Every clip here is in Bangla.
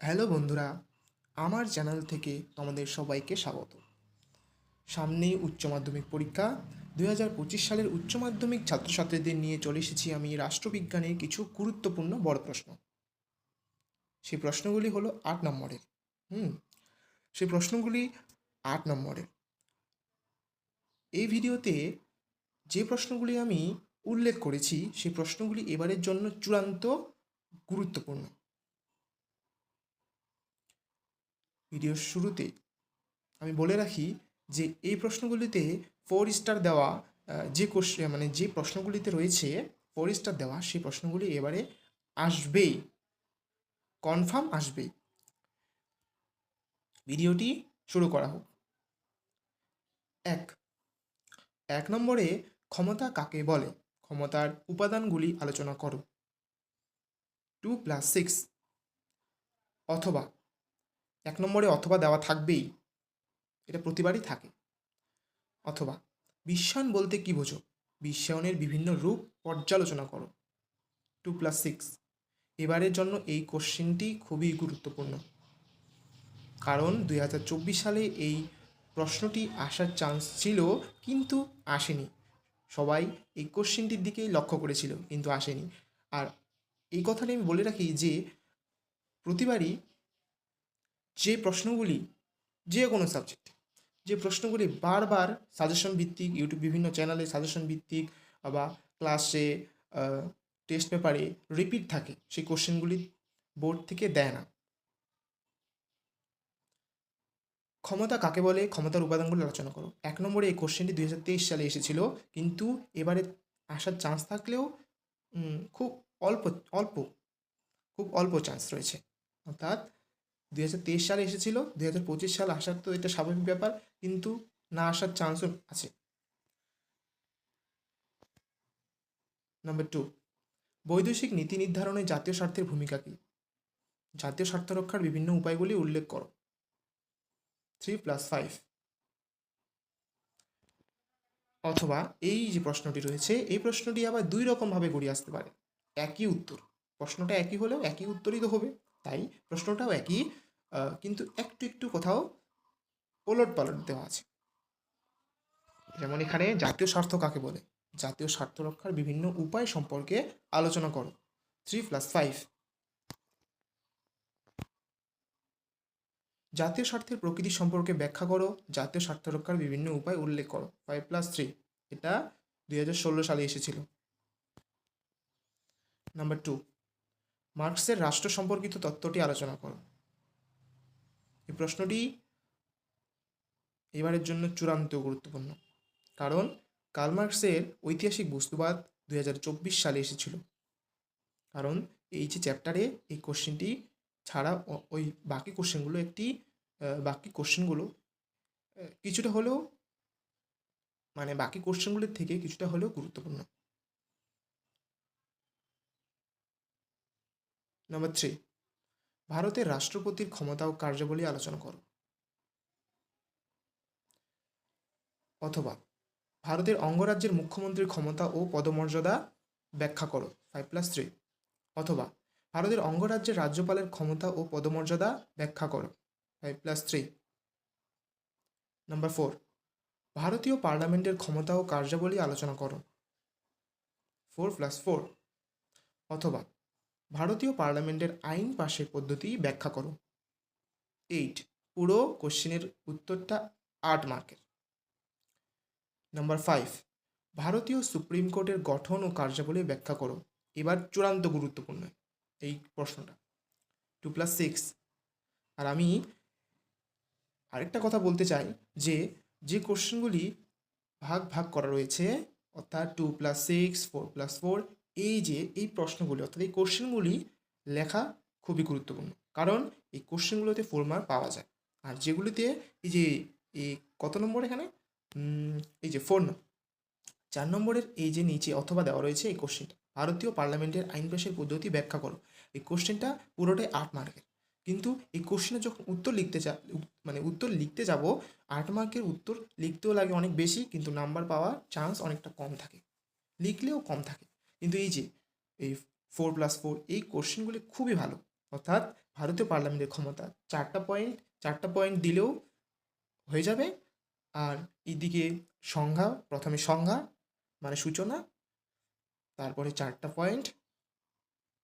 হ্যালো বন্ধুরা, আমার চ্যানেল থেকে তোমাদের সবাইকে স্বাগত। সামনেই উচ্চ মাধ্যমিক পরীক্ষা। 2025 সালের উচ্চ মাধ্যমিক ছাত্রছাত্রীদের নিয়ে চলে এসেছি আমি রাষ্ট্রবিজ্ঞানের কিছু গুরুত্বপূর্ণ বড় প্রশ্ন। সেই প্রশ্নগুলি হলো 8 নম্বরের। সেই প্রশ্নগুলি 8 নম্বরের। এই ভিডিওতে যে প্রশ্নগুলি আমি উল্লেখ করেছি সেই প্রশ্নগুলি এবারের জন্য চূড়ান্ত গুরুত্বপূর্ণ। ভিডিওর শুরুতে আমি বলে রাখি যে এই প্রশ্নগুলিতে 4 স্টার দেওয়া যে প্রশ্নগুলিতে রয়েছে 4 স্টার দেওয়া সেই প্রশ্নগুলি এবারে আসবেই, কনফার্ম আসবেই। ভিডিওটি শুরু করা হোক। এক নম্বরে ক্ষমতা কাকে বলে? ক্ষমতার উপাদানগুলি আলোচনা করো। 2+6 অথবা, 1 নম্বরে অথবা দেওয়া থাকবেই, এটা প্রতিবারই থাকে। অথবা বিশ্বায়ন বলতে কী বোঝো? বিশ্বায়নের বিভিন্ন রূপ পর্যালোচনা করো। 2+6 এবারের জন্য এই কোশ্চেনটি খুবই গুরুত্বপূর্ণ, কারণ 2024 সালে এই প্রশ্নটি আসার চান্স ছিল কিন্তু আসেনি। সবাই এই কোশ্চেনটির দিকেই লক্ষ্য করেছিল কিন্তু আসেনি। আর এই কথাটি আমি বলে রাখি যে প্রতিবারই যে প্রশ্নগুলি, যে কোনো সাবজেক্টে যে প্রশ্নগুলি বারবার সাজেশন ভিত্তিক, ইউটিউব বিভিন্ন চ্যানেলে সাজেশন ভিত্তিক বা ক্লাসে, টেস্ট পেপারে রিপিট থাকে, সেই কোশ্চেনগুলি বোর্ড থেকে দেয় না। ক্ষমতা কাকে বলে? ক্ষমতার উপাদানগুলো আলোচনা করো। 1 নম্বরে এই কোশ্চেনটি 2023 সালে এসেছিল, কিন্তু এবারে আসার চান্স থাকলেও খুব অল্প অল্প খুব অল্প চান্স রয়েছে। অর্থাৎ 2023 সালে এসেছিল, 2025 সাল আসার তো এটা স্বাভাবিক ব্যাপার, কিন্তু না আসার চান্সও আছে। নাম্বার 2, বৈদেশিক নীতি নির্ধারণে জাতীয় স্বার্থের ভূমিকা কী? জাতীয় স্বার্থ রক্ষার বিভিন্ন উপায়গুলি উল্লেখ করো। 3+5 অথবা এই যে প্রশ্নটি রয়েছে এই প্রশ্নটি আবার দুই রকমভাবে গড়িয়ে আসতে পারে। একই উত্তর, প্রশ্নটা একই হলেও একই উত্তরই তো হবে, তাই প্রশ্নটাও একই, কিন্তু একটু একটু কোথাও ওলট পালট দেওয়া আছে। যেমন এখানে জাতীয় স্বার্থ কাকে বলে? জাতীয় স্বার্থ রক্ষার বিভিন্ন উপায় সম্পর্কে আলোচনা করো। 3+5 জাতীয় স্বার্থের প্রকৃতি সম্পর্কে ব্যাখ্যা করো। জাতীয় স্বার্থ রক্ষার বিভিন্ন উপায় উল্লেখ করো। 5+3 এটা 2016 সালে এসেছিল। নাম্বার 2, মার্কসের রাষ্ট্র সম্পর্কিত তত্ত্বটি আলোচনা করো। এই প্রশ্নটি এবারের জন্য চূড়ান্ত গুরুত্বপূর্ণ, কারণ কার্ল মার্কসের ঐতিহাসিক বস্তুবাদ 2024 সালে এসেছিল। কারণ এই যে চ্যাপ্টারে এই কোশ্চেনটি ছাড়া ওই বাকি কোশ্চেনগুলো কিছুটা হলেও, মানে বাকি কোশ্চেনগুলির থেকে কিছুটা হলেও গুরুত্বপূর্ণ। নাম্বার 3, ভারতের রাষ্ট্রপতির ক্ষমতা ও কার্যাবলী আলোচনা করো। অথবা ভারতের অঙ্গরাজ্যের মুখ্যমন্ত্রীর ক্ষমতা ও পদমর্যাদা ব্যাখ্যা করো। 5+3 অথবা ভারতের অঙ্গরাজ্যের রাজ্যপালের ক্ষমতা ও পদমর্যাদা ব্যাখ্যা করো। 5+3 নাম্বার 4, ভারতীয় পার্লামেন্টের ক্ষমতা ও কার্যাবলী আলোচনা করো। 4+4 অথবা ভারতীয় পার্লামেন্টের আইন পাশের পদ্ধতি ব্যাখ্যা করো। 8, পুরো কোশ্চেনের উত্তরটা 8 মার্কের। নাম্বার 5, ভারতীয় সুপ্রিম কোর্টের গঠন ও কার্যাবলী ব্যাখ্যা করো। এবার চূড়ান্ত গুরুত্বপূর্ণ এই প্রশ্নটা। 2+6 আর আমি আরেকটা কথা বলতে চাই যে যে কোশ্চেনগুলি ভাগ ভাগ করা রয়েছে, অর্থাৎ 2+6, 4+4, এই প্রশ্নগুলি অর্থাৎ এই কোশ্চেনগুলি লেখা খুবই গুরুত্বপূর্ণ, কারণ এই কোশ্চেনগুলোতে 4 মার্ক পাওয়া যায়। আর যেগুলিতে এই কত নম্বর এখানে, এই যে 4 নম্বরের এই যে নিচে অথবা দেওয়া রয়েছে এই কোশ্চেনটা, ভারতীয় পার্লামেন্টের আইন পাশের পদ্ধতি ব্যাখ্যা করো। এই কোশ্চেনটা পুরোটাই 8 মার্কের, কিন্তু এই কোশ্চেনে যখন উত্তর লিখতে যাব 8 মার্কের উত্তর লিখতেও লাগে অনেক বেশি, কিন্তু নাম্বার পাওয়ার চান্স অনেকটা কম থাকে, লিখলেও কম থাকে। কিন্তু এই 4+4 এই কোশ্চেনগুলি খুবই ভালো, অর্থাৎ ভারতীয় পার্লামেন্টের ক্ষমতা 4টা পয়েন্ট দিলেও হয়ে যাবে। আর এদিকে সংজ্ঞা, প্রথমে সংজ্ঞা মানে সূচনা, তারপরে 4টা পয়েন্ট,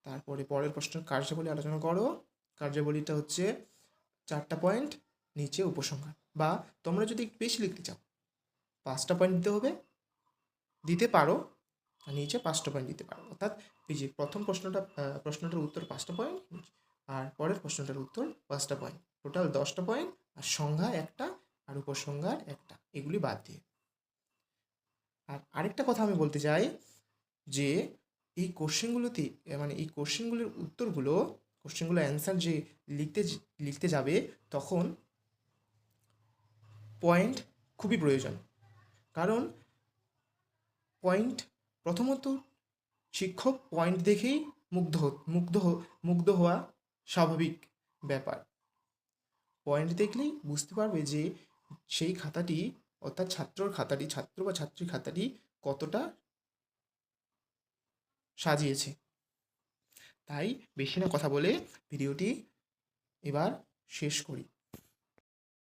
তারপরে পরের প্রশ্নের কার্যাবলী আলোচনা করো। কার্যাবলীটা হচ্ছে 4টা পয়েন্ট, নিচে উপসংহার। বা তোমরা যদি একটু বেশি লিখতে চাও 5টা পয়েন্ট দিতে হবে, দিতে পারো, আর নিচে 5টা পয়েন্ট দিতে পারো। অর্থাৎ এই যে প্রথম প্রশ্নটার উত্তর 5টা পয়েন্ট, আর পরের প্রশ্নটার উত্তর 5টা পয়েন্ট, টোটাল 10টা পয়েন্ট। আর সংজ্ঞা একটা আর উপসংহার একটা, এগুলি বাদ দিয়ে। আর আরেকটা কথা আমি বলতে চাই যে এই কোশ্চেনগুলোতে মানে এই কোশ্চেনগুলোর উত্তরগুলো, কোশ্চেনগুলো অ্যান্সার যে লিখতে যাবে তখন পয়েন্ট খুবই প্রয়োজন। কারণ পয়েন্ট, প্রথমত শিক্ষক পয়েন্ট দেখেই মুগ্ধ হওয়া স্বাভাবিক ব্যাপার। পয়েন্ট দেখলেই বুঝতে পারবে যে সেই খাতাটি, অর্থাৎ ছাত্র বা ছাত্রীর খাতাটি কতটা সাজিয়েছে। তাই বেশি না কথা বলে ভিডিওটি এবার শেষ করি।